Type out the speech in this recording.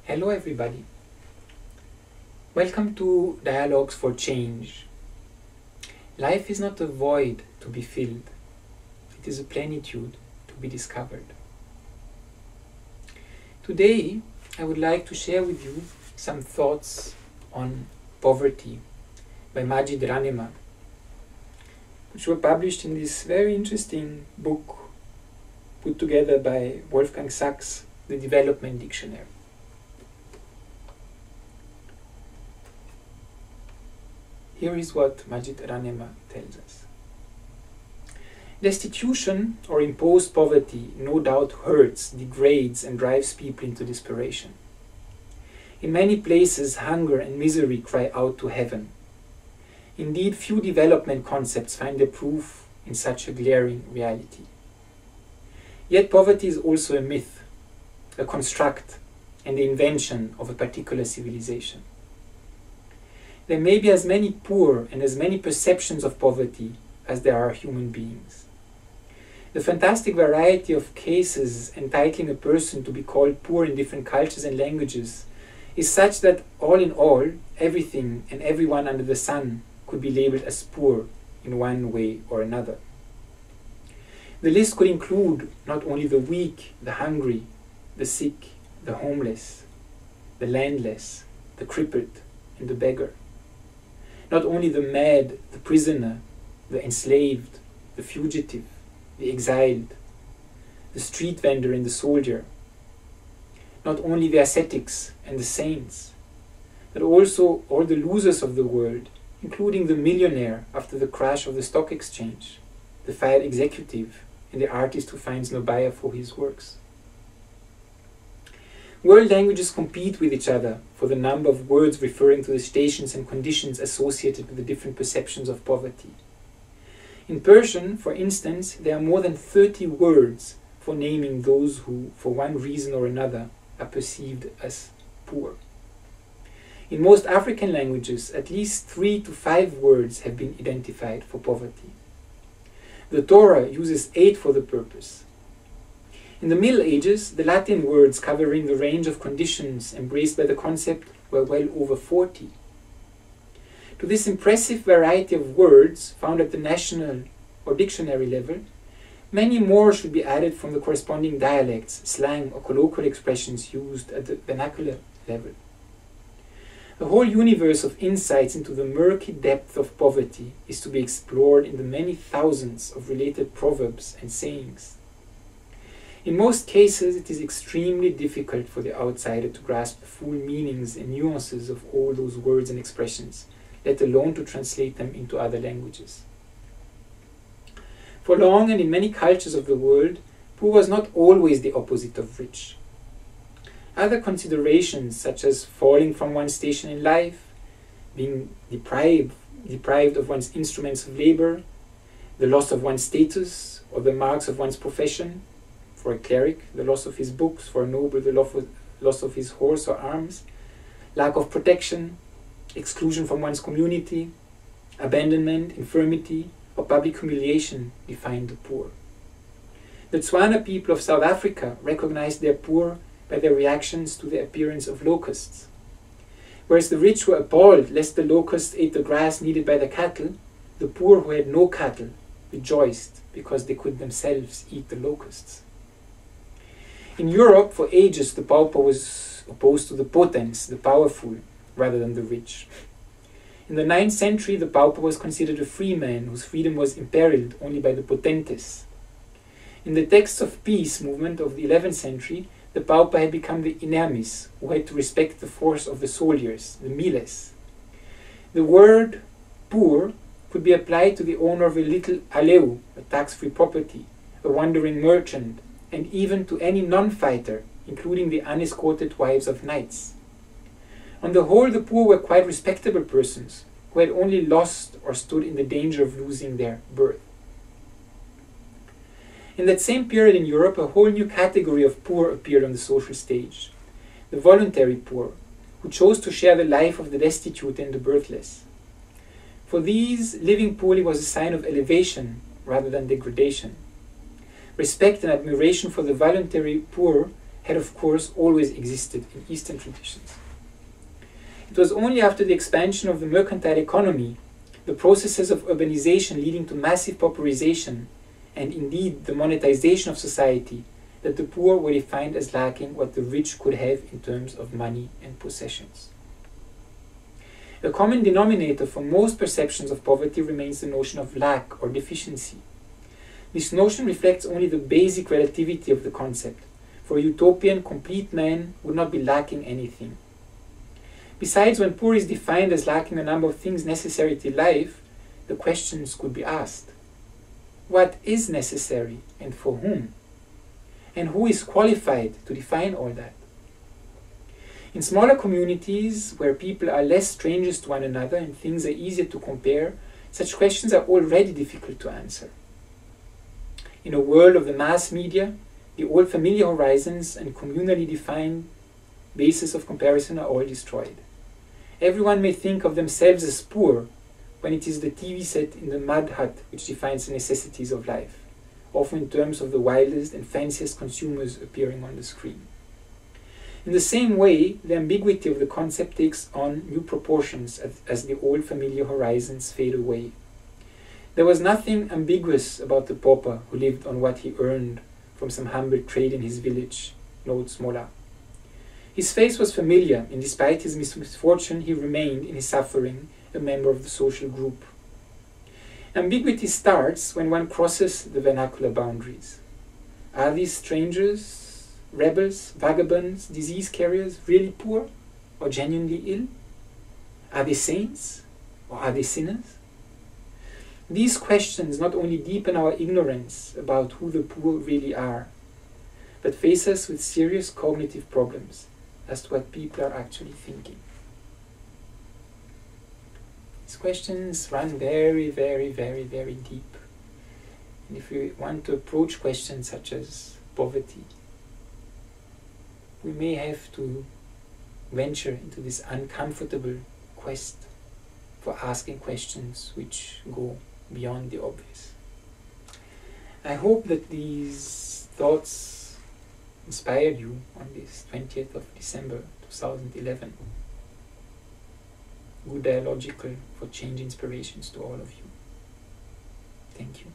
Hello everybody. Welcome to Dialogues for Change. Life is not a void to be filled. It is a plenitude to be discovered. Today, I would like to share with you some thoughts on poverty by Majid Rahnema, which were published in this very interesting book put together by Wolfgang Sachs, The Development Dictionary. Here is what Majid Rahnema tells us. Destitution or imposed poverty no doubt hurts, degrades and drives people into desperation. In many places, hunger and misery cry out to heaven. Indeed, few development concepts find their proof in such a glaring reality. Yet poverty is also a myth, a construct, and the invention of a particular civilization. There may be as many poor and as many perceptions of poverty as there are human beings. The fantastic variety of cases entitling a person to be called poor in different cultures and languages is such that all in all, everything and everyone under the sun could be labeled as poor in one way or another. The list could include not only the weak, the hungry, the sick, the homeless, the landless, the crippled, and the beggar. Not only the mad, the prisoner, the enslaved, the fugitive, the exiled, the street vendor and the soldier. Not only the ascetics and the saints, but also all the losers of the world, including the millionaire after the crash of the stock exchange, the fired executive, and the artist who finds no buyer for his works. World languages compete with each other for the number of words referring to the stations and conditions associated with the different perceptions of poverty. In Persian, for instance, there are more than 30 words for naming those who, for one reason or another, are perceived as poor. In most African languages, at least 3 to 5 words have been identified for poverty. The Torah uses 8 for the purpose. In the Middle Ages, the Latin words covering the range of conditions embraced by the concept were well over 40. To this impressive variety of words found at the national or dictionary level, many more should be added from the corresponding dialects, slang or colloquial expressions used at the vernacular level. A whole universe of insights into the murky depth of poverty is to be explored in the many thousands of related proverbs and sayings. In most cases, it is extremely difficult for the outsider to grasp the full meanings and nuances of all those words and expressions, let alone to translate them into other languages. For long and in many cultures of the world, poor was not always the opposite of rich. Other considerations, such as falling from one's station in life, being deprived of one's instruments of labor, the loss of one's status or the marks of one's profession, for a cleric, the loss of his books, for a noble, the loss of his horse or arms, lack of protection, exclusion from one's community, abandonment, infirmity, or public humiliation defined the poor. The Tswana people of South Africa recognized their poor by their reactions to the appearance of locusts. Whereas the rich were appalled lest the locusts ate the grass needed by the cattle, the poor who had no cattle rejoiced because they could themselves eat the locusts. In Europe, for ages, the pauper was opposed to the potens, the powerful, rather than the rich. In the 9th century, the pauper was considered a free man whose freedom was imperiled only by the potentes. In the texts of peace movement of the 11th century, the pauper had become the inermis, who had to respect the force of the soldiers, the miles. The word poor could be applied to the owner of a little aleu, a tax-free property, a wandering merchant, and even to any non-fighter, including the unescorted wives of knights. On the whole, the poor were quite respectable persons who had only lost or stood in the danger of losing their birth. In that same period in Europe, a whole new category of poor appeared on the social stage, the voluntary poor, who chose to share the life of the destitute and the birthless. For these, living poorly was a sign of elevation rather than degradation. Respect and admiration for the voluntary poor had of course always existed in Eastern traditions. It was only after the expansion of the mercantile economy, the processes of urbanization leading to massive pauperization, and indeed the monetization of society, that the poor were defined as lacking what the rich could have in terms of money and possessions. A common denominator for most perceptions of poverty remains the notion of lack or deficiency. This notion reflects only the basic relativity of the concept. For a utopian, complete man would not be lacking anything. Besides, when poor is defined as lacking a number of things necessary to life, the questions could be asked. What is necessary and for whom? And who is qualified to define all that? In smaller communities, where people are less strangers to one another and things are easier to compare, such questions are already difficult to answer. In a world of the mass media, the old familiar horizons and communally defined bases of comparison are all destroyed. Everyone may think of themselves as poor when it is the TV set in the mud hut which defines the necessities of life, often in terms of the wildest and fanciest consumers appearing on the screen. In the same way, the ambiguity of the concept takes on new proportions as the old familiar horizons fade away. There was nothing ambiguous about the pauper who lived on what he earned from some humble trade in his village, notes Mola. His face was familiar, and despite his misfortune, he remained, in his suffering, a member of the social group. Ambiguity starts when one crosses the vernacular boundaries. Are these strangers, rebels, vagabonds, disease carriers really poor or genuinely ill? Are they saints or are they sinners? These questions not only deepen our ignorance about who the poor really are, but face us with serious cognitive problems as to what people are actually thinking. These questions run very, very, very, very deep. And if we want to approach questions such as poverty, we may have to venture into this uncomfortable quest for asking questions which go beyond the obvious. I hope that these thoughts inspired you on this 20th of December 2011. Good dialogical for change inspirations to all of you. Thank you.